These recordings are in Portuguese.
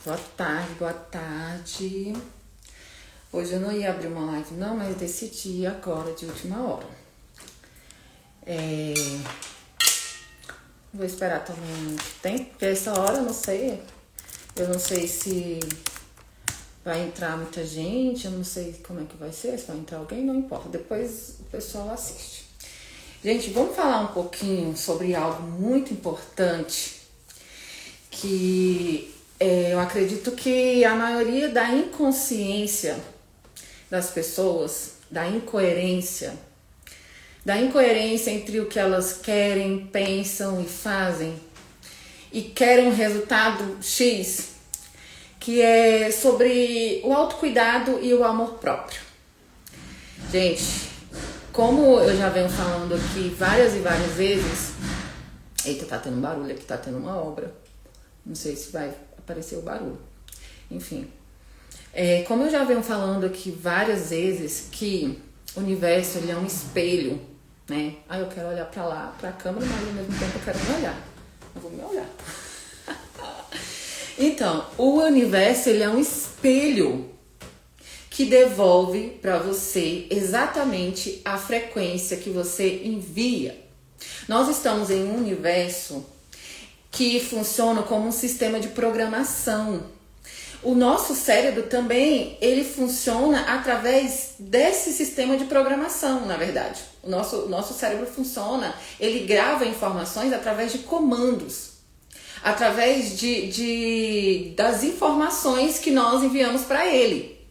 Boa tarde, boa tarde. Hoje eu não ia abrir uma live não, mas decidi agora, de última hora. Vou esperar também muito tempo, porque essa hora eu não sei se vai entrar muita gente, eu não sei como é que vai ser, se vai entrar alguém, não importa, depois o pessoal assiste. Gente, vamos falar um pouquinho sobre algo muito importante que eu acredito que a maioria da inconsciência das pessoas, da incoerência entre o que elas querem, pensam e fazem e querem um resultado X, que é sobre o autocuidado e o amor próprio. Gente, como eu já venho falando aqui várias e várias vezes, eita, tá tendo barulho aqui, tá tendo uma obra, não sei se vai aparecer o barulho, enfim. Como eu já venho falando aqui várias vezes, que o universo ele é um espelho, né? Eu quero olhar pra lá, pra câmera, mas ao mesmo tempo eu quero me olhar. Eu vou me olhar. Então, o universo ele é um espelho que devolve pra você exatamente a frequência que você envia. Nós estamos em um universo que funciona como um sistema de programação. O nosso cérebro também, ele funciona através desse sistema de programação, na verdade. O nosso cérebro funciona, ele grava informações através de comandos, através das informações que nós enviamos para ele.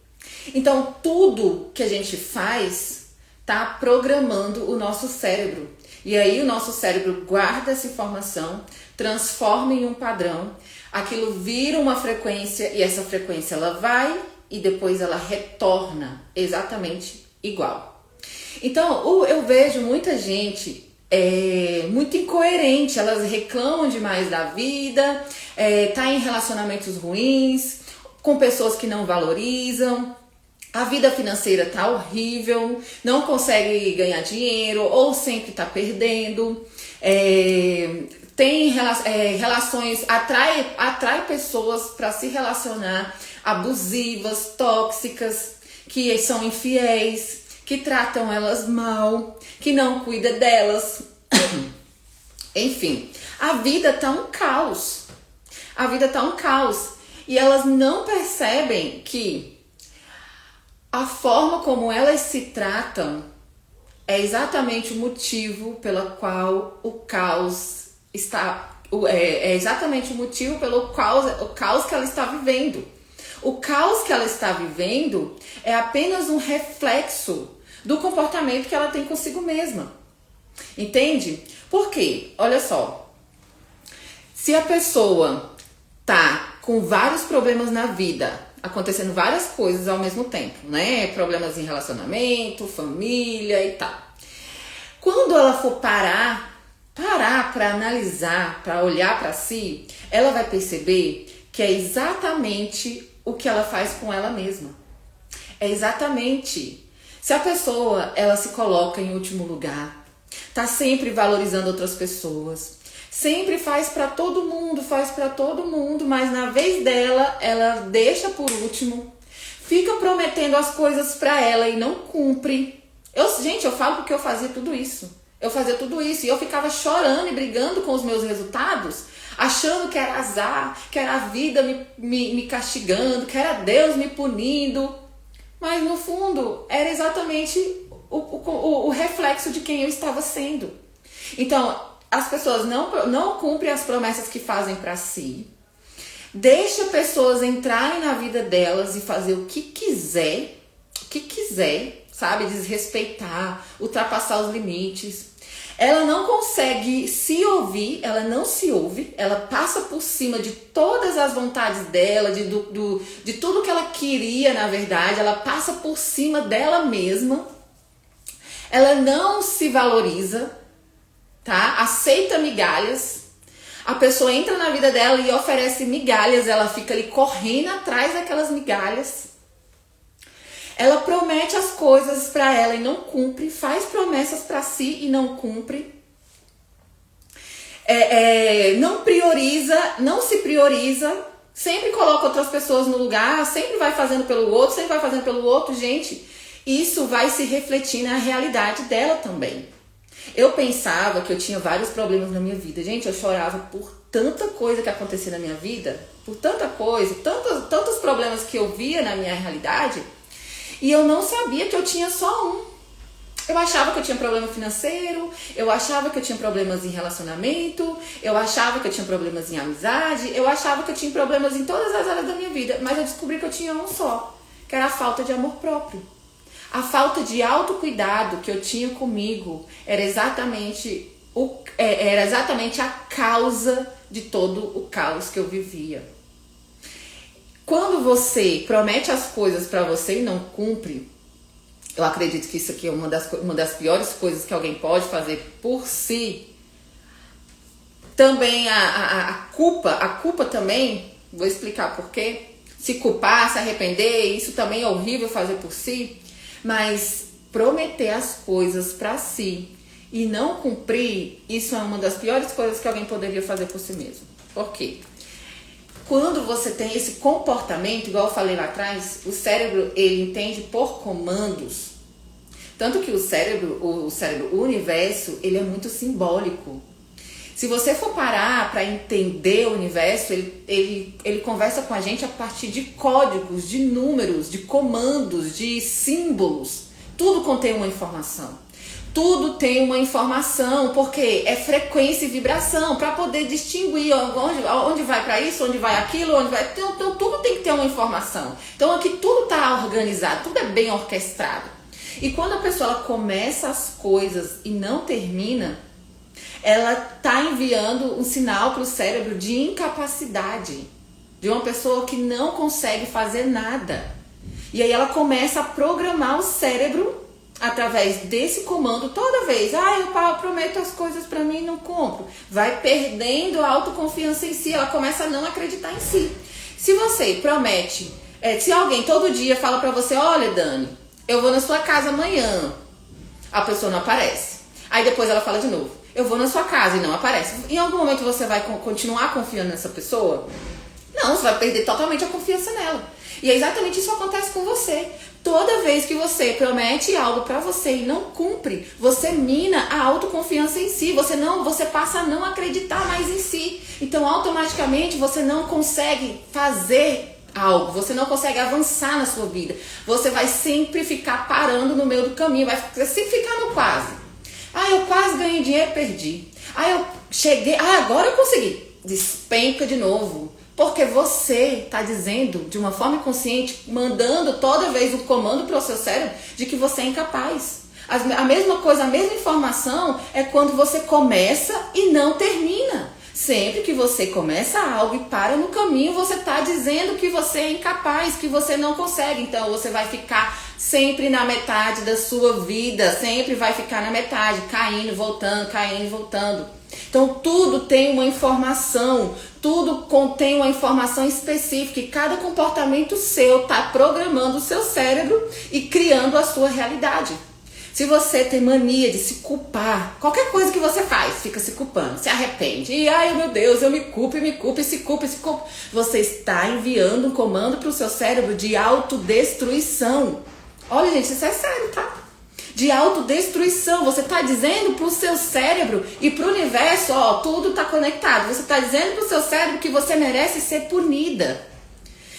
Então, tudo que a gente faz está programando o nosso cérebro. E aí o nosso cérebro guarda essa informação, transforma em um padrão, aquilo vira uma frequência e essa frequência ela vai e depois ela retorna exatamente igual. Então eu vejo muita gente muito incoerente, elas reclamam demais da vida, tá em relacionamentos ruins, com pessoas que não valorizam, a vida financeira tá horrível, não consegue ganhar dinheiro ou sempre tá perdendo, tem relações, atrai pessoas para se relacionar abusivas, tóxicas, que são infiéis, que tratam elas mal, que não cuida delas. Enfim, a vida tá um caos. A vida tá um caos. E elas não percebem que a forma como elas se tratam é exatamente o motivo pelo qual o caos exatamente o motivo pelo o caos que ela está vivendo. O caos que ela está vivendo é apenas um reflexo do comportamento que ela tem consigo mesma. Entende? Por quê? Olha só. Se a pessoa tá com vários problemas na vida, acontecendo várias coisas ao mesmo tempo, né? Problemas em relacionamento, família e tal. Quando ela for parar para analisar, para olhar para si, ela vai perceber que é exatamente o que ela faz com ela mesma. É exatamente. Se a pessoa, ela se coloca em último lugar, tá sempre valorizando outras pessoas, sempre faz para todo mundo, mas na vez dela, ela deixa por último, fica prometendo as coisas para ela e não cumpre. Gente, eu falo porque eu fazia tudo isso. E eu ficava chorando e brigando com os meus resultados, achando que era azar, que era a vida me castigando, que era Deus me punindo. Mas no fundo, era exatamente o reflexo de quem eu estava sendo. Então, as pessoas não cumprem as promessas que fazem para si, deixa pessoas entrarem na vida delas e fazer o que quiser, sabe? Desrespeitar, ultrapassar os limites. Ela não consegue se ouvir, ela não se ouve, ela passa por cima de todas as vontades dela, de tudo que ela queria, na verdade, ela passa por cima dela mesma. Ela não se valoriza, tá? Aceita migalhas. A pessoa entra na vida dela e oferece migalhas, ela fica ali correndo atrás daquelas migalhas. Ela promete as coisas para ela e não cumpre, faz promessas para si e não cumpre. Não se prioriza, Sempre coloca outras pessoas no lugar, sempre vai fazendo pelo outro, sempre vai fazendo pelo outro, gente. Isso vai se refletir na realidade dela também. Eu pensava que eu tinha vários problemas na minha vida. Gente, eu chorava por tanta coisa que acontecia na minha vida, por tanta coisa, tantos problemas que eu via na minha realidade, e eu não sabia que eu tinha só um. Eu achava que eu tinha problema financeiro, eu achava que eu tinha problemas em relacionamento, eu achava que eu tinha problemas em amizade, eu achava que eu tinha problemas em todas as áreas da minha vida, mas eu descobri que eu tinha um só, que era a falta de amor próprio. A falta de autocuidado que eu tinha comigo era exatamente a causa de todo o caos que eu vivia. Quando você promete as coisas para você e não cumpre, eu acredito que isso aqui é uma das piores coisas que alguém pode fazer por si. Também a culpa também, vou explicar por quê. Se culpar, se arrepender, isso também é horrível fazer por si. Mas prometer as coisas para si e não cumprir, isso é uma das piores coisas que alguém poderia fazer por si mesmo. Por quê? Quando você tem esse comportamento, igual eu falei lá atrás, o cérebro, ele entende por comandos. Tanto que o cérebro, o universo, ele é muito simbólico. Se você for parar para entender o universo, ele conversa com a gente a partir de códigos, de números, de comandos, de símbolos. Tudo contém uma informação. Tudo tem uma informação, porque é frequência e vibração, para poder distinguir onde vai para isso, onde vai aquilo, onde vai... Então tudo tem que ter uma informação. Então aqui tudo está organizado, tudo é bem orquestrado. E quando a pessoa ela começa as coisas e não termina, ela está enviando um sinal para o cérebro de incapacidade, de uma pessoa que não consegue fazer nada. E aí ela começa a programar o cérebro através desse comando toda vez. Eu prometo as coisas para mim e não compro. Vai perdendo a autoconfiança em si, ela começa a não acreditar em si. Se você promete, se alguém todo dia fala para você, olha Dani, eu vou na sua casa amanhã, a pessoa não aparece. Aí depois ela fala de novo, eu vou na sua casa e não aparece. Em algum momento você vai continuar confiando nessa pessoa? Não, você vai perder totalmente a confiança nela. E é exatamente isso que acontece com você. Toda vez que você promete algo pra você e não cumpre, você mina a autoconfiança em si. Você passa a não acreditar mais em si. Então automaticamente você não consegue fazer algo, você não consegue avançar na sua vida. Você vai sempre ficar parando no meio do caminho, vai sempre ficar no quase. Eu quase ganhei dinheiro e perdi. Eu cheguei, agora eu consegui. Despenca de novo. Porque você está dizendo, de uma forma inconsciente, mandando toda vez o comando para o seu cérebro de que você é incapaz. A mesma coisa, a mesma informação é quando você começa e não termina. Sempre que você começa algo e para no caminho, você está dizendo que você é incapaz, que você não consegue. Então você vai ficar sempre na metade da sua vida, sempre vai ficar na metade, caindo, voltando. Então tudo tem uma informação, tudo contém uma informação específica e cada comportamento seu está programando o seu cérebro e criando a sua realidade. Se você tem mania de se culpar, qualquer coisa que você faz, fica se culpando, se arrepende. E meu Deus, eu me culpo, se culpa. Você está enviando um comando para o seu cérebro de autodestruição. Olha, gente, isso é sério, tá? De autodestruição. Você está dizendo para o seu cérebro e para o universo, tudo está conectado. Você está dizendo para o seu cérebro que você merece ser punida.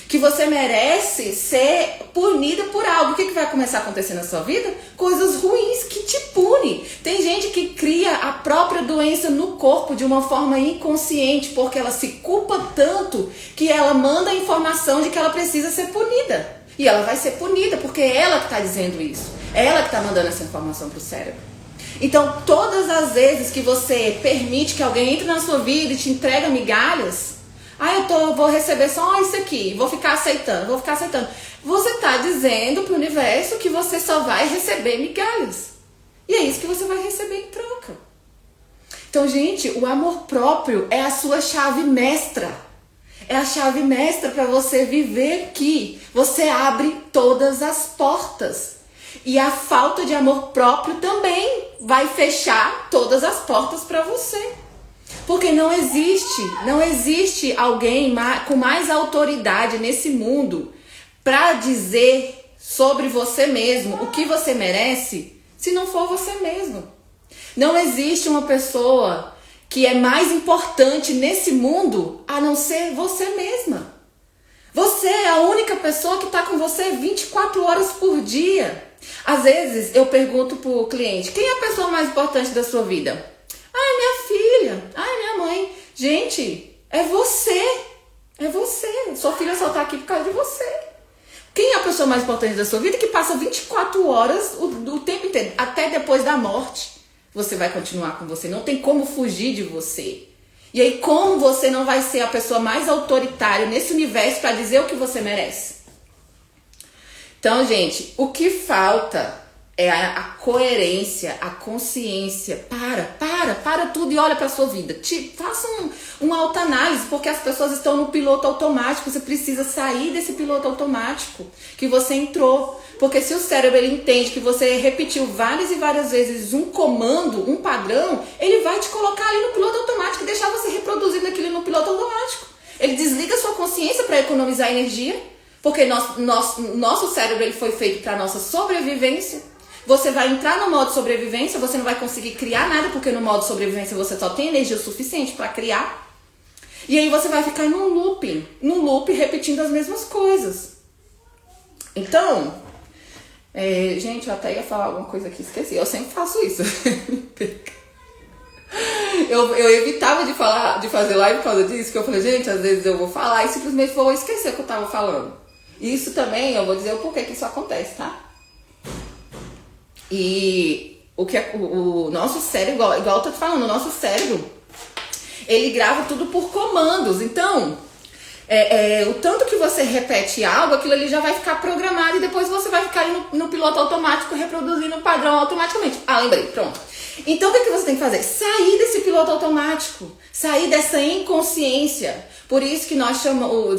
Que você merece ser punida por algo. O que vai começar a acontecer na sua vida? Coisas ruins que te punem. Tem gente que cria a própria doença no corpo de uma forma inconsciente, porque ela se culpa tanto que ela manda a informação de que ela precisa ser punida. E ela vai ser punida, porque é ela que está dizendo isso. É ela que está mandando essa informação para o cérebro. Então, todas as vezes que você permite que alguém entre na sua vida e te entrega migalhas, eu vou receber só isso aqui, vou ficar aceitando. Você está dizendo para o universo que você só vai receber migalhas. E é isso que você vai receber em troca. Então, gente, o amor próprio é a sua chave mestra. É a chave mestra para você viver que você abre todas as portas. E a falta de amor próprio também vai fechar todas as portas para você. Porque não existe alguém com mais autoridade nesse mundo para dizer sobre você mesmo o que você merece, se não for você mesmo. Não existe uma pessoa que é mais importante nesse mundo a não ser você mesma. Você é a única pessoa que está com você 24 horas por dia. Às vezes eu pergunto pro cliente, quem é a pessoa mais importante da sua vida? Ai, minha filha. Ai, minha mãe. Gente, é você. É você. Sua filha só tá aqui por causa de você. Quem é a pessoa mais importante da sua vida que passa 24 horas o tempo inteiro, até depois da morte? Você vai continuar com você. Não tem como fugir de você. E aí, como você não vai ser a pessoa mais autoritária nesse universo para dizer o que você merece? Então, gente, o que falta é a coerência, a consciência. Para tudo e olha para sua vida. Faça uma autoanálise, porque as pessoas estão no piloto automático. Você precisa sair desse piloto automático que você entrou. Porque se o cérebro ele entende que você repetiu várias e várias vezes um comando, um padrão, ele vai te colocar ali no piloto automático e deixar você reproduzindo aquilo no piloto automático. Ele desliga a sua consciência para economizar energia, porque nosso cérebro ele foi feito para nossa sobrevivência. Você vai entrar no modo sobrevivência, você não vai conseguir criar nada, porque no modo sobrevivência você só tem energia o suficiente para criar. E aí você vai ficar num loop repetindo as mesmas coisas. Então... gente, eu até ia falar alguma coisa aqui, esqueci. Eu sempre faço isso. eu evitava de fazer live por causa disso, que eu falei, gente, às vezes eu vou falar e simplesmente vou esquecer o que eu tava falando. Isso também, eu vou dizer o porquê que isso acontece, tá? E o nosso cérebro, igual eu tô te falando, o nosso cérebro, ele grava tudo por comandos. Então... o tanto que você repete algo, aquilo ali já vai ficar programado e depois você vai ficar aí no piloto automático reproduzindo o padrão automaticamente. Lembrei, pronto. Então o que você tem que fazer? Sair desse piloto automático, sair dessa inconsciência. Por isso que nós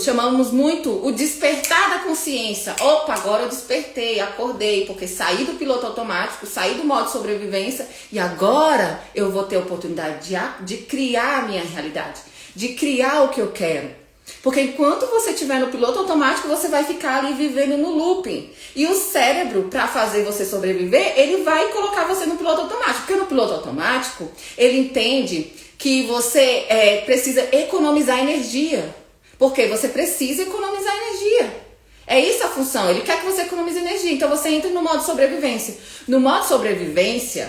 chamamos muito o despertar da consciência. Opa, agora eu despertei, acordei, porque saí do piloto automático, saí do modo sobrevivência e agora eu vou ter a oportunidade de criar a minha realidade, de criar o que eu quero. Porque enquanto você estiver no piloto automático, você vai ficar ali vivendo no looping. E o cérebro, para fazer você sobreviver, ele vai colocar você no piloto automático. Porque no piloto automático, ele entende que você precisa economizar energia. Porque você precisa economizar energia. É isso a função, ele quer que você economize energia. Então você entra no modo sobrevivência. No modo sobrevivência,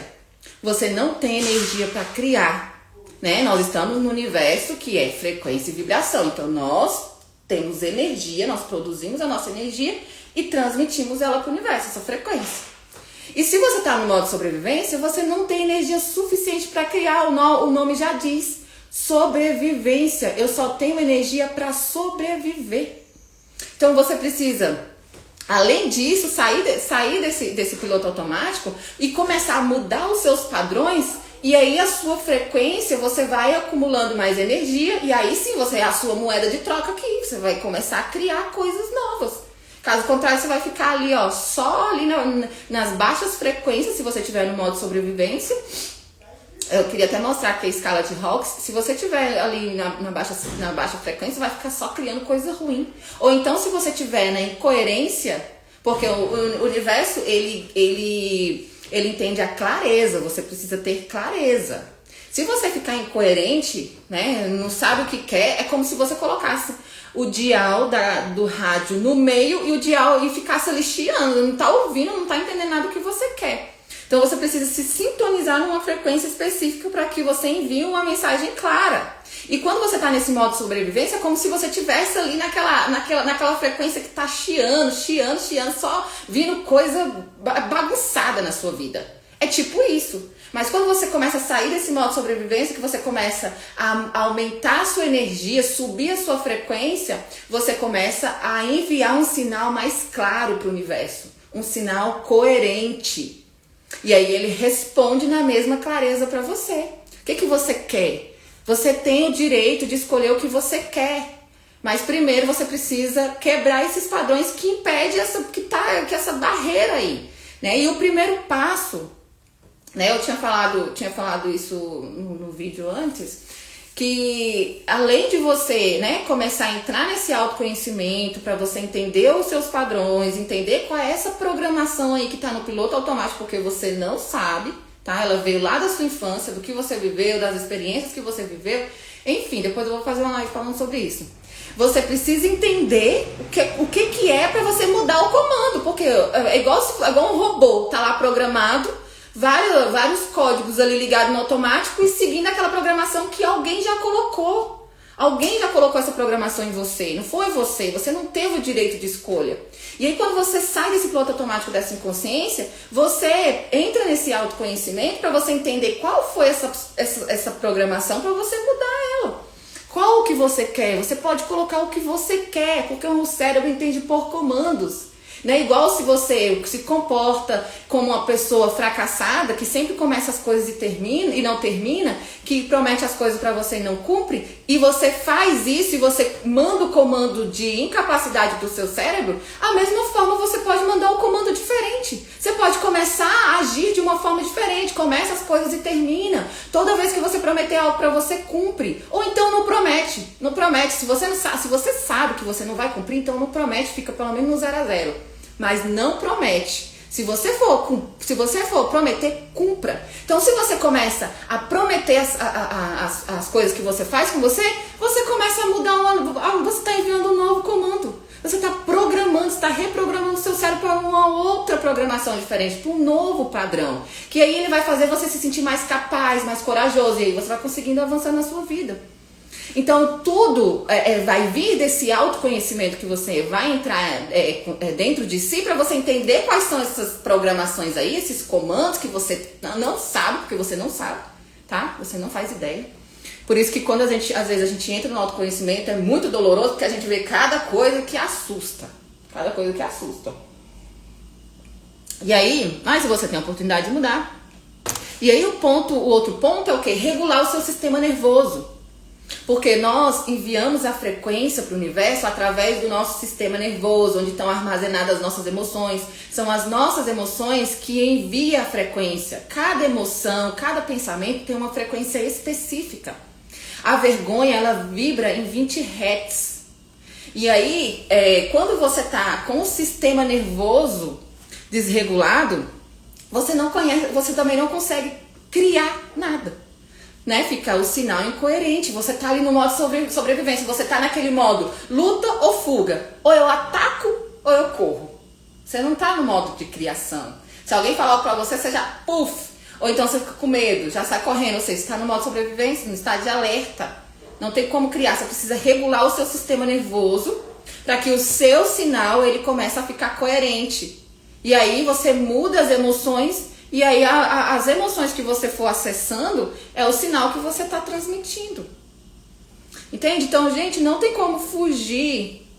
você não tem energia para criar. Né? Nós estamos no universo que é frequência e vibração. Então nós temos energia, nós produzimos a nossa energia e transmitimos ela para o universo, essa frequência. E se você está no modo sobrevivência, você não tem energia suficiente para criar. O nome já diz, sobrevivência. Eu só tenho energia para sobreviver. Então você precisa, além disso, sair desse piloto automático e começar a mudar os seus padrões. E aí a sua frequência, você vai acumulando mais energia e aí sim você é a sua moeda de troca aqui. Você vai começar a criar coisas novas. Caso contrário, você vai ficar ali, ó, só ali nas baixas frequências, se você estiver no modo sobrevivência. Eu queria até mostrar aqui a escala de Hawkes. Se você estiver ali na baixa frequência, vai ficar só criando coisa ruim. Ou então, se você estiver na incoerência, porque o universo, ele entende a clareza, você precisa ter clareza. Se você ficar incoerente, né, não sabe o que quer, é como se você colocasse o dial do rádio no meio e o dial e ficasse ali chiando, não tá ouvindo, não tá entendendo nada do que você quer. Então você precisa se sintonizar numa frequência específica para que você envie uma mensagem clara. E quando você está nesse modo de sobrevivência, é como se você estivesse ali naquela frequência que está chiando, só vindo coisa bagunçada na sua vida. É tipo isso. Mas quando você começa a sair desse modo de sobrevivência, que você começa a aumentar a sua energia, subir a sua frequência, você começa a enviar um sinal mais claro para o universo. Um sinal coerente. E aí ele responde na mesma clareza para você. O que você quer? Você tem o direito de escolher o que você quer. Mas primeiro você precisa quebrar esses padrões que impedem essa barreira aí. Né? E o primeiro passo, né, eu tinha falado isso no vídeo antes, que além de você, né, começar a entrar nesse autoconhecimento, para você entender os seus padrões, entender qual é essa programação aí que tá no piloto automático, porque você não sabe, tá? Ela veio lá da sua infância, do que você viveu, das experiências que você viveu. Enfim, depois eu vou fazer uma live falando sobre isso. Você precisa entender o que é para você mudar o comando, porque é igual um robô, tá lá programado, vários códigos ali ligados no automático e seguindo aquela programação que alguém já colocou. Alguém já colocou essa programação em você, não foi você não teve o direito de escolha. E aí quando você sai desse piloto automático dessa inconsciência, você entra nesse autoconhecimento para você entender qual foi essa programação para você mudar ela. Qual o que você quer? Você pode colocar o que você quer, porque o cérebro entende por comandos. Não é igual se você se comporta como uma pessoa fracassada, que sempre começa as coisas e não termina, que promete as coisas para você e não cumpre, e você faz isso e você manda o comando de incapacidade do seu cérebro, a mesma forma você pode mandar um comando diferente. Você pode começar a agir de uma forma diferente, começa as coisas e termina. Toda vez que você prometer algo para você, cumpre. Ou então não promete. Não promete. Se você sabe que você não vai cumprir, então não promete, fica pelo menos no 0 a 0. Mas não promete. Se você for prometer, cumpra. Então, se você começa a prometer as coisas que você faz com você começa a mudar, você está enviando um novo comando. Você está programando, está reprogramando o seu cérebro para uma outra programação diferente, para um novo padrão. Que aí ele vai fazer você se sentir mais capaz, mais corajoso. E aí você vai conseguindo avançar na sua vida. Então tudo vai vir desse autoconhecimento que você vai entrar dentro de si para você entender quais são essas programações aí, esses comandos que você não sabe, porque você não sabe, tá? Você não faz ideia. Por isso que quando às vezes a gente entra no autoconhecimento é muito doloroso, porque a gente vê cada coisa que assusta. Cada coisa que assusta. E aí, mas você tem a oportunidade de mudar. E aí o outro ponto é o quê? Regular o seu sistema nervoso. Porque nós enviamos a frequência para o universo através do nosso sistema nervoso, onde estão armazenadas as nossas emoções. São as nossas emoções que enviam a frequência. Cada emoção, cada pensamento tem uma frequência específica. A vergonha, ela vibra em 20 Hz. E aí, quando você está com o sistema nervoso desregulado, você também não consegue criar nada. Né? Fica o sinal incoerente. Você tá ali no modo sobrevivência. Você tá naquele modo luta ou fuga. Ou eu ataco ou eu corro. Você não tá no modo de criação. Se alguém falar algo pra você, você já puff. Ou então você fica com medo, já sai correndo. Ou seja, você tá no modo sobrevivência, no estado de alerta. Não tem como criar. Você precisa regular o seu sistema nervoso para que o seu sinal ele comece a ficar coerente. E aí você muda as emoções. E aí as emoções que você for acessando é o sinal que você está transmitindo. Entende? Então, gente, não tem como fugir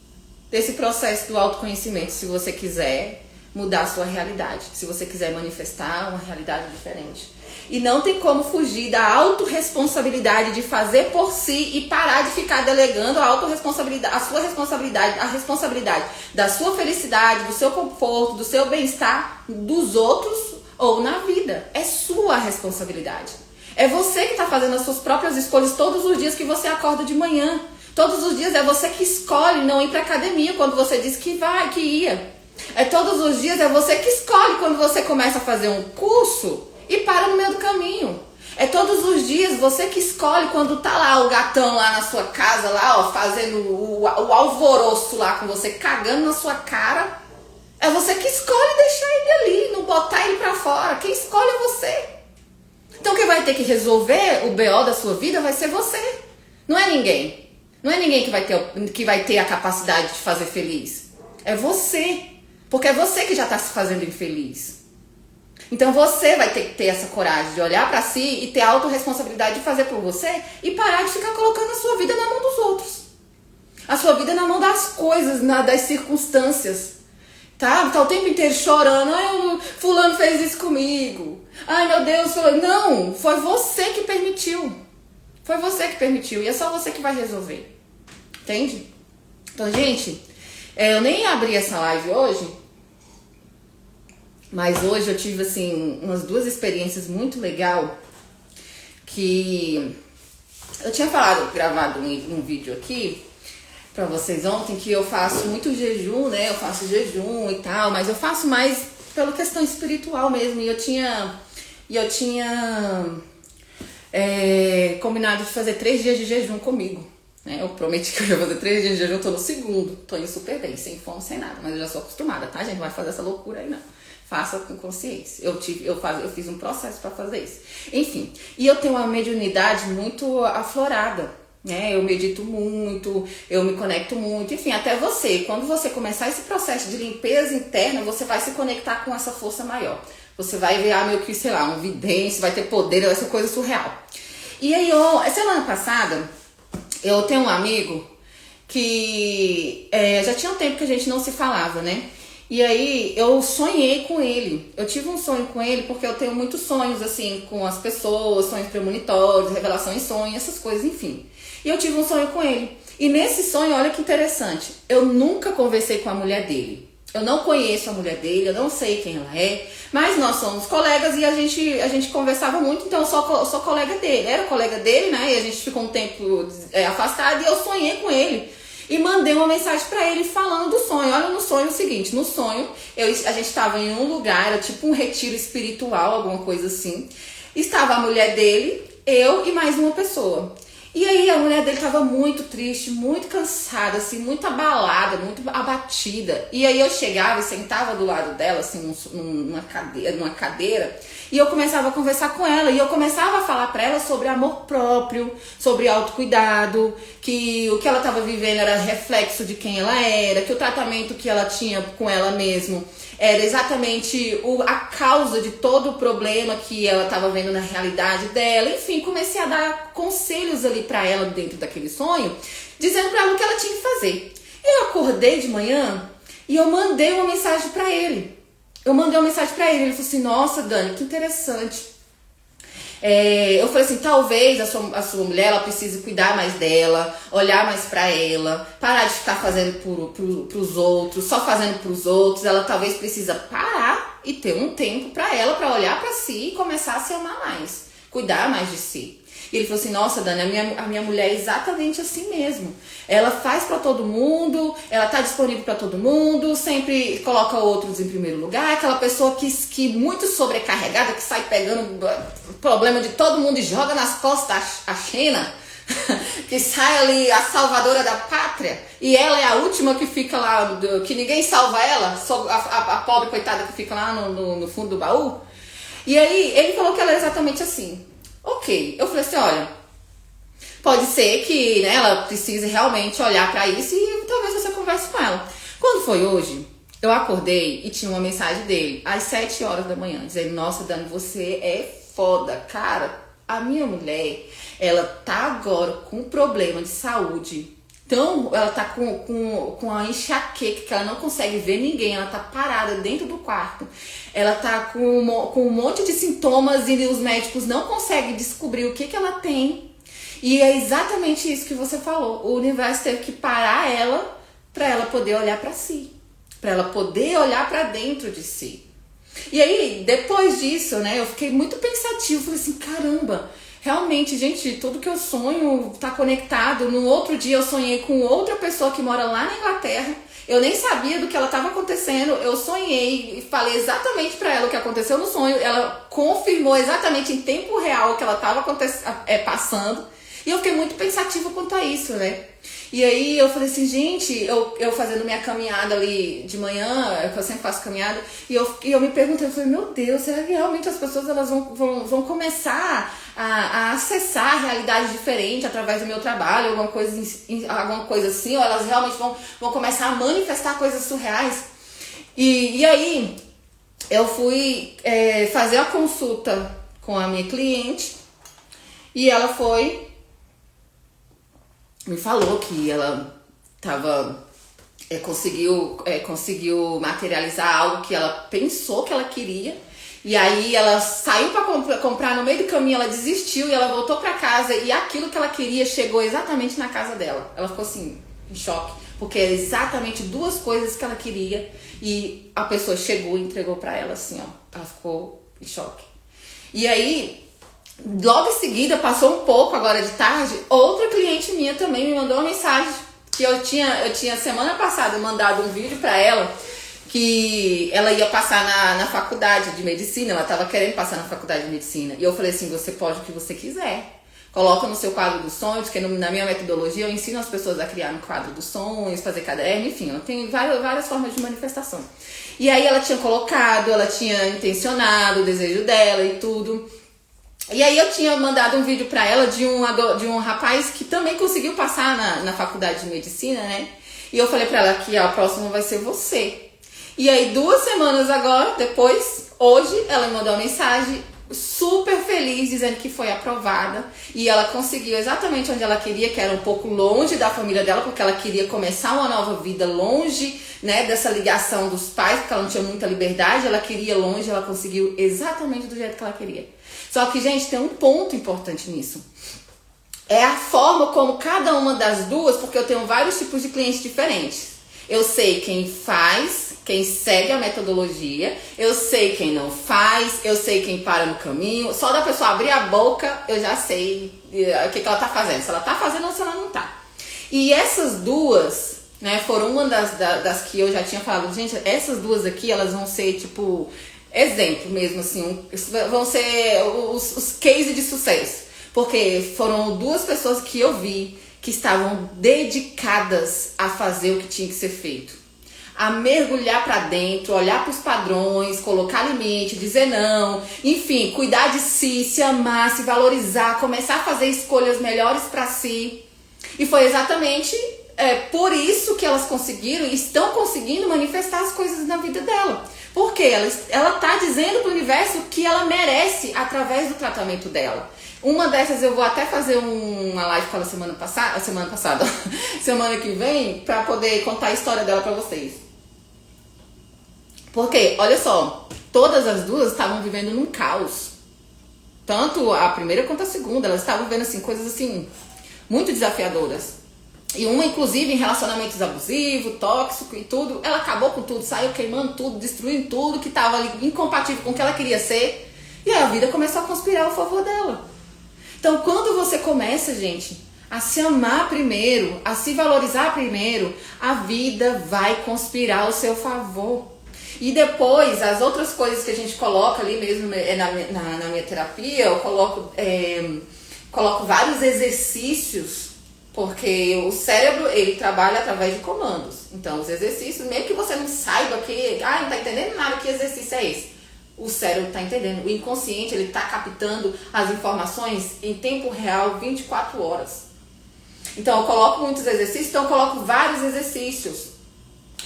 desse processo do autoconhecimento se você quiser mudar a sua realidade. Se você quiser manifestar uma realidade diferente. E não tem como fugir da autorresponsabilidade de fazer por si e parar de ficar delegando a autorresponsabilidade, a sua responsabilidade, a responsabilidade da sua felicidade, do seu conforto, do seu bem-estar, dos outros ou na vida. É sua responsabilidade. É você que está fazendo as suas próprias escolhas todos os dias que você acorda de manhã. Todos os dias é você que escolhe não ir para academia quando você disse que ia. Todos os dias é você que escolhe quando você começa a fazer um curso e para no meio do caminho. Todos os dias você que escolhe quando tá lá o gatão lá na sua casa, lá, ó, fazendo o alvoroço lá com você, cagando na sua cara. É você que escolhe deixar ele ali, não botar ele pra fora. Quem escolhe é você. Então quem vai ter que resolver o BO da sua vida vai ser você. Não é ninguém. Não é ninguém que vai ter a capacidade de fazer feliz. É você. Porque é você que já tá se fazendo infeliz. Então você vai ter que ter essa coragem de olhar pra si e ter a autorresponsabilidade de fazer por você e parar de ficar colocando a sua vida na mão dos outros. A sua vida na mão das coisas, das circunstâncias. Tá o tempo inteiro chorando. Ai, fulano fez isso comigo. Ai, meu Deus. Não, foi você que permitiu. Foi você que permitiu. E é só você que vai resolver. Entende? Então, gente, eu nem abri essa live hoje. Mas hoje eu tive, assim, umas 2 experiências muito legais. Que Eu tinha gravado um vídeo aqui pra vocês ontem que eu faço muito jejum, né? Eu faço jejum e tal, mas eu faço mais pela questão espiritual mesmo. E eu tinha combinado de fazer 3 dias de jejum comigo, né? Eu prometi que eu ia fazer 3 dias de jejum, tô no segundo, tô indo super bem, sem fome, sem nada, mas eu já sou acostumada, tá, gente? Não vai fazer essa loucura aí, não. Faça com consciência. Eu fiz um processo pra fazer isso. Enfim, e eu tenho uma mediunidade muito aflorada, né? Eu medito muito, eu me conecto muito, enfim, até você. Quando você começar esse processo de limpeza interna, você vai se conectar com essa força maior. Você vai ver, meio que, sei lá, um vidente, vai ter poder, essa coisa surreal. E aí, semana passada, eu tenho um amigo que já tinha um tempo que a gente não se falava, né? E aí, eu sonhei com ele. Eu tive um sonho com ele porque eu tenho muitos sonhos, assim, com as pessoas, sonhos premonitórios, revelação em sonho, essas coisas, enfim. E eu tive um sonho com ele. E nesse sonho, olha que interessante, eu nunca conversei com a mulher dele. Eu não conheço a mulher dele, eu não sei quem ela é, mas nós somos colegas e a gente conversava muito, então eu sou colega dele. Era colega dele, né? E a gente ficou um tempo afastado e eu sonhei com ele. E mandei uma mensagem pra ele falando do sonho. Olha, no sonho é o seguinte, no sonho a gente estava em um lugar, era tipo um retiro espiritual, alguma coisa assim. Estava a mulher dele, eu e mais uma pessoa. E aí a mulher dele tava muito triste, muito cansada, assim, muito abalada, muito abatida. E aí eu chegava e sentava do lado dela, assim, numa cadeira, e eu começava a conversar com ela. E eu começava a falar pra ela sobre amor próprio, sobre autocuidado, que o que ela tava vivendo era reflexo de quem ela era, que o tratamento que ela tinha com ela mesma era exatamente a causa de todo o problema que ela estava vendo na realidade dela. Enfim, comecei a dar conselhos ali para ela dentro daquele sonho, dizendo para ela o que ela tinha que fazer. Eu acordei de manhã e eu mandei uma mensagem para ele. Ele falou assim, nossa, Dani, que interessante. Eu falei assim, talvez a sua mulher ela precise cuidar mais dela, olhar mais pra ela, parar de ficar fazendo pros outros, só fazendo pros outros. Ela talvez precisa parar e ter um tempo pra ela, pra olhar pra si e começar a se amar mais, cuidar mais de si. E ele falou assim, nossa, Dani, a minha mulher é exatamente assim mesmo. Ela faz pra todo mundo, ela tá disponível pra todo mundo, sempre coloca outros em primeiro lugar. Aquela pessoa que muito sobrecarregada, que sai pegando problema de todo mundo e joga nas costas a Xena, que sai ali a salvadora da pátria, e ela é a última que fica lá, que ninguém salva ela, só a pobre coitada que fica lá no fundo do baú. E aí ele falou que ela é exatamente assim. Ok, eu falei assim, olha, pode ser que, né, ela precise realmente olhar pra isso e talvez você converse com ela. Quando foi hoje, eu acordei e tinha uma mensagem dele, às 7 horas da manhã, dizendo, nossa, Dani, você é foda, cara, a minha mulher, ela tá agora com problema de saúde, então ela tá com a enxaqueca, que ela não consegue ver ninguém, ela tá parada dentro do quarto, ela tá com um monte de sintomas e os médicos não conseguem descobrir o que ela tem. E é exatamente isso que você falou, o universo teve que parar ela pra ela poder olhar pra si, pra ela poder olhar pra dentro de si. E aí, depois disso, né, eu fiquei muito pensativa, falei assim, caramba, realmente, gente, tudo que eu sonho tá conectado. No outro dia eu sonhei com outra pessoa que mora lá na Inglaterra, eu nem sabia do que ela estava acontecendo, eu sonhei e falei exatamente pra ela o que aconteceu no sonho, ela confirmou exatamente em tempo real o que ela estava passando, e eu fiquei muito pensativa quanto a isso, né? E aí eu falei assim, gente, eu fazendo minha caminhada ali de manhã, eu sempre faço caminhada, e eu me perguntei, eu falei, meu Deus, será que realmente as pessoas elas vão começar a acessar a realidade diferente através do meu trabalho, alguma coisa assim, ou elas realmente vão começar a manifestar coisas surreais? E aí eu fui fazer a consulta com a minha cliente, e ela me falou que ela conseguiu materializar algo que ela pensou que ela queria, e aí ela saiu para comprar, no meio do caminho ela desistiu e ela voltou para casa, e aquilo que ela queria chegou exatamente na casa dela. Ela ficou assim, em choque, porque era exatamente 2 coisas que ela queria e a pessoa chegou e entregou para ela assim, ó. Ela ficou em choque. E aí Logo em seguida, passou um pouco agora de tarde, outra cliente minha também me mandou uma mensagem que eu tinha semana passada mandado um vídeo pra ela que ela ia passar na faculdade de medicina, ela tava querendo passar na faculdade de medicina. E eu falei assim, você pode o que você quiser. Coloca no seu quadro dos sonhos, porque na minha metodologia eu ensino as pessoas a criar um quadro dos sonhos, fazer caderno, enfim, eu tenho várias formas de manifestação. E aí ela tinha colocado, ela tinha intencionado o desejo dela e tudo. E aí eu tinha mandado um vídeo pra ela de um rapaz que também conseguiu passar na faculdade de medicina, né? E eu falei pra ela que a próxima vai ser você. E aí 2 semanas agora, depois, hoje, ela me mandou uma mensagem super feliz, dizendo que foi aprovada. E ela conseguiu exatamente onde ela queria, que era um pouco longe da família dela, porque ela queria começar uma nova vida longe, né, dessa ligação dos pais, porque ela não tinha muita liberdade, ela queria longe, ela conseguiu exatamente do jeito que ela queria. Só que, gente, tem um ponto importante nisso. É a forma como cada uma das duas, porque eu tenho vários tipos de clientes diferentes. Eu sei quem faz, quem segue a metodologia, eu sei quem não faz, eu sei quem para no caminho. Só da pessoa abrir a boca, eu já sei o que ela tá fazendo. Se ela tá fazendo ou se ela não tá. E essas duas, né, foram uma das que eu já tinha falado. Gente, essas duas aqui, elas vão ser, tipo, exemplo mesmo, assim. Vão ser os cases de sucesso. Porque foram 2 pessoas que eu vi que estavam dedicadas a fazer o que tinha que ser feito. A mergulhar pra dentro, olhar pros padrões, colocar limite, dizer não, enfim, cuidar de si, se amar, se valorizar, começar a fazer escolhas melhores pra si. E foi exatamente por isso que elas conseguiram e estão conseguindo manifestar as coisas na vida dela. Porque ela tá dizendo pro universo que ela merece através do tratamento dela. Uma dessas eu vou até fazer uma live com ela semana passada, semana que vem, pra poder contar a história dela pra vocês. Porque, olha só, todas as duas estavam vivendo num caos. Tanto a primeira quanto a segunda, elas estavam vivendo assim, coisas assim, muito desafiadoras. E uma, inclusive, em relacionamentos abusivos, tóxico e tudo, ela acabou com tudo, saiu queimando tudo, destruindo tudo que estava ali incompatível com o que ela queria ser. E aí a vida começou a conspirar a favor dela. Então, quando você começa, gente, a se amar primeiro, a se valorizar primeiro, a vida vai conspirar ao seu favor. E depois, as outras coisas que a gente coloca ali mesmo na minha terapia, eu coloco vários exercícios, porque o cérebro, ele trabalha através de comandos. Então, os exercícios, mesmo que você não saiba que, não tá entendendo nada, que exercício é esse? O cérebro está entendendo. O inconsciente, ele está captando as informações em tempo real, 24 horas. Então, eu coloco muitos exercícios, então eu coloco vários exercícios.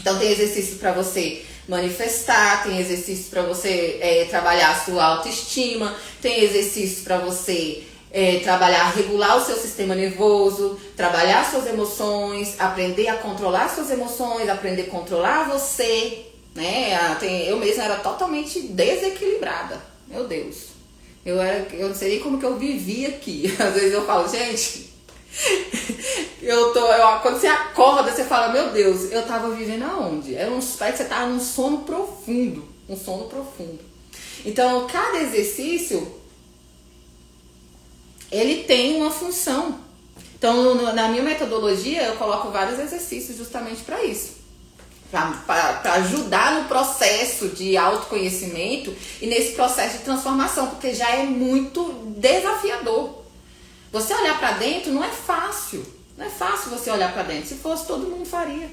Então, tem exercício para você manifestar, tem exercício para você trabalhar a sua autoestima, tem exercício para você regular o seu sistema nervoso, trabalhar suas emoções, aprender a controlar suas emoções, aprender a controlar você. Né? Eu mesma era totalmente desequilibrada. Meu Deus. Eu não sei nem como que eu vivia aqui. Às vezes eu falo, gente, quando você acorda, você fala, meu Deus, eu tava vivendo aonde? Parece que você tava num sono profundo. Um sono profundo. Então, cada exercício, ele tem uma função. Então, na minha metodologia, eu coloco vários exercícios justamente para isso. Para ajudar no processo de autoconhecimento e nesse processo de transformação, porque já é muito desafiador. Você olhar para dentro não é fácil. Não é fácil você olhar para dentro. Se fosse, todo mundo faria.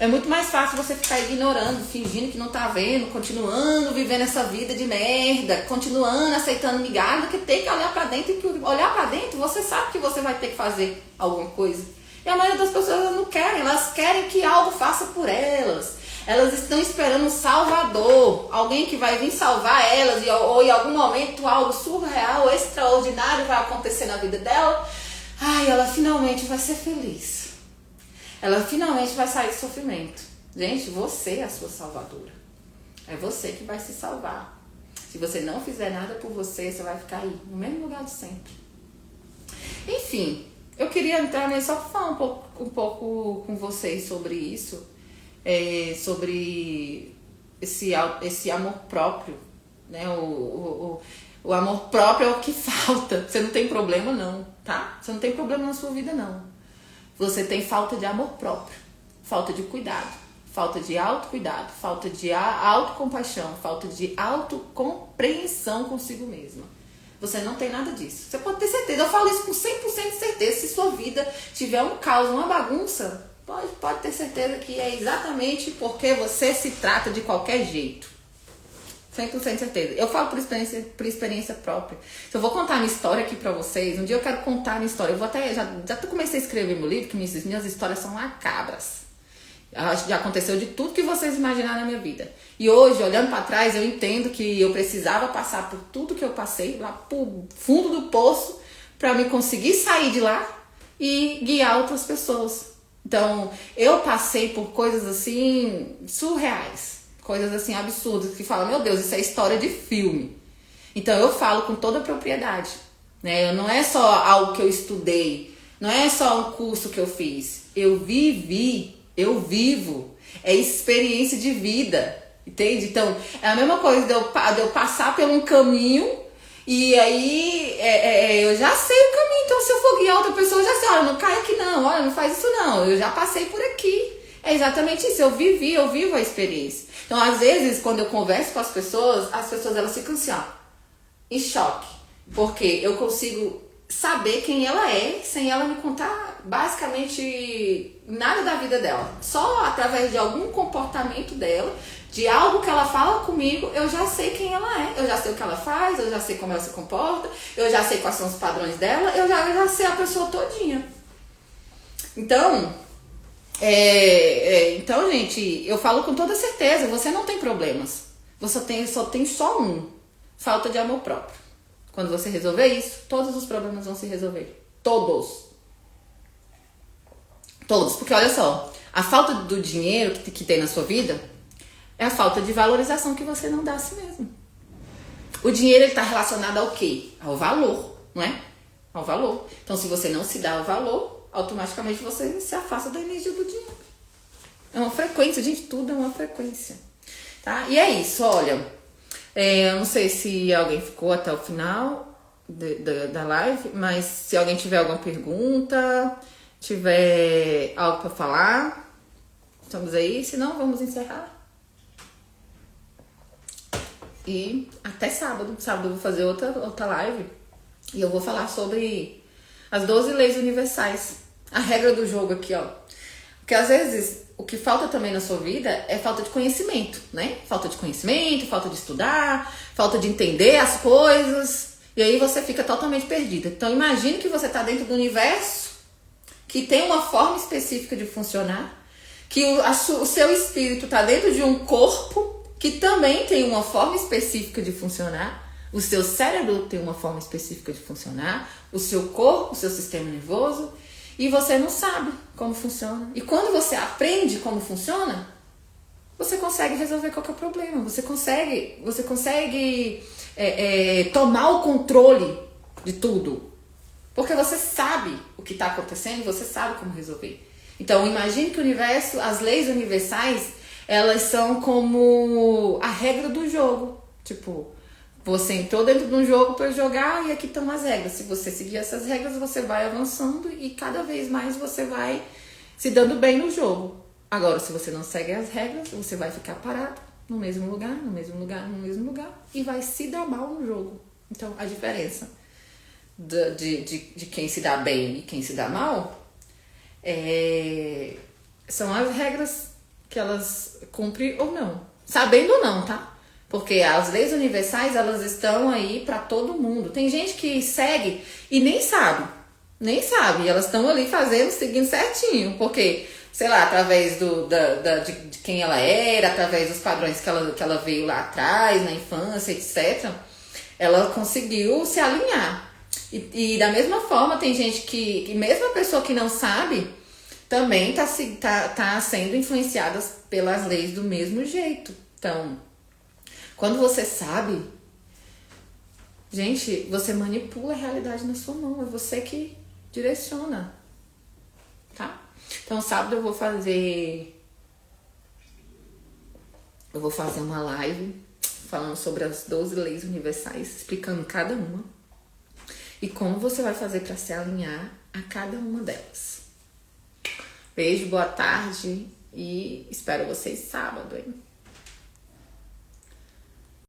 É muito mais fácil você ficar ignorando, fingindo que não tá vendo, continuando vivendo essa vida de merda, continuando aceitando migalha, do que ter que olhar para dentro. E olhar para dentro, você sabe que você vai ter que fazer alguma coisa. E a maioria das pessoas não querem, elas querem que algo faça por elas. Elas estão esperando um salvador, alguém que vai vir salvar elas, ou em algum momento algo surreal, extraordinário vai acontecer na vida dela. Ela finalmente vai ser feliz. Ela finalmente vai sair do sofrimento. Gente, você é a sua salvadora. É você que vai se salvar. Se você não fizer nada por você, você vai ficar aí, no mesmo lugar de sempre. Enfim, eu queria entrar só para falar um pouco com vocês sobre isso, sobre esse amor próprio, né? O O amor próprio é o que falta. Você não tem problema não, tá? Você não tem problema na sua vida não. Você tem falta de amor próprio, falta de cuidado, falta de autocuidado, falta de autocompaixão, falta de autocompreensão consigo mesma. Você não tem nada disso. Você pode ter certeza. Eu falo isso com 100% de certeza. Se sua vida tiver um caos, uma bagunça, pode ter certeza que é exatamente porque você se trata de qualquer jeito. 100% de certeza. Eu falo por experiência própria. Se eu vou contar minha história aqui pra vocês, um dia eu quero contar minha história. Eu vou até, já comecei a escrever meu livro, que minhas histórias são macabras. Já aconteceu de tudo que vocês imaginaram na minha vida. E hoje, olhando pra trás, eu entendo que eu precisava passar por tudo que eu passei, lá pro fundo do poço, pra me conseguir sair de lá e guiar outras pessoas. Então, eu passei por coisas assim, surreais. Coisas assim, absurdas, que falam, meu Deus, isso é história de filme. Então, eu falo com toda a propriedade. Né? Não é só algo que eu estudei, não é só um curso que eu fiz. Eu vivi, eu vivo. É experiência de vida, entende? Então, é a mesma coisa de eu passar por um caminho e aí eu já sei o caminho. Então, se eu for guiar outra pessoa, eu já sei, olha, não cai aqui não, olha, não faz isso não, eu já passei por aqui. É exatamente isso, eu vivo a experiência. Então, às vezes, quando eu converso com as pessoas elas ficam assim, ó, em choque. Porque eu consigo saber quem ela é sem ela me contar basicamente nada da vida dela. Só através de algum comportamento dela, de algo que ela fala comigo, eu já sei quem ela é. Eu já sei o que ela faz, eu já sei como ela se comporta, eu já sei quais são os padrões dela, eu já sei a pessoa todinha. Então, então, gente, eu falo com toda certeza, você não tem problemas. Você tem só um, falta de amor próprio. Quando você resolver isso, todos os problemas vão se resolver. Todos. Porque olha só, a falta do dinheiro que tem na sua vida é a falta de valorização que você não dá a si mesmo. O dinheiro está relacionado ao quê? Ao valor, não é? Ao valor. Então, se você não se dá o valor, automaticamente você se afasta da energia do dinheiro. É uma frequência, gente, tudo é uma frequência. Tá? E é isso, olha. Eu não sei se alguém ficou até o final da live, mas se alguém tiver alguma pergunta, tiver algo para falar, estamos aí. Se não, vamos encerrar. E até sábado. Sábado eu vou fazer outra live e eu vou falar sobre as 12 leis universais. A regra do jogo aqui, ó. Porque às vezes o que falta também na sua vida é falta de conhecimento, né? Falta de conhecimento, falta de estudar, falta de entender as coisas. E aí você fica totalmente perdida. Então imagine que você está dentro do universo que tem uma forma específica de funcionar, que o seu espírito está dentro de um corpo que também tem uma forma específica de funcionar. O seu cérebro tem uma forma específica de funcionar, o seu corpo, o seu sistema nervoso, e você não sabe como funciona. E quando você aprende como funciona, você consegue resolver qualquer problema. Você consegue tomar o controle de tudo. Porque você sabe o que está acontecendo e você sabe como resolver. Então, imagine que o universo, as leis universais, elas são como a regra do jogo. Tipo, você entrou dentro de um jogo para jogar e aqui estão as regras. Se você seguir essas regras, você vai avançando e cada vez mais você vai se dando bem no jogo. Agora, se você não segue as regras, você vai ficar parado no mesmo lugar e vai se dar mal no jogo. Então, a diferença de quem se dá bem e quem se dá mal são as regras que elas cumprem ou não. Sabendo ou não, tá? Porque as leis universais, elas estão aí pra todo mundo. Tem gente que segue e nem sabe. Elas estão ali seguindo certinho. Porque, sei lá, através de quem ela era, através dos padrões que ela veio lá atrás, na infância, etc. Ela conseguiu se alinhar. E da mesma forma, tem gente que mesmo a pessoa que não sabe, também tá sendo influenciada pelas leis do mesmo jeito. Então, quando você sabe, gente, você manipula a realidade na sua mão. É você que direciona, tá? Então, sábado eu vou fazer uma live falando sobre as 12 leis universais, explicando cada uma e como você vai fazer para se alinhar a cada uma delas. Beijo, boa tarde e espero vocês sábado, hein?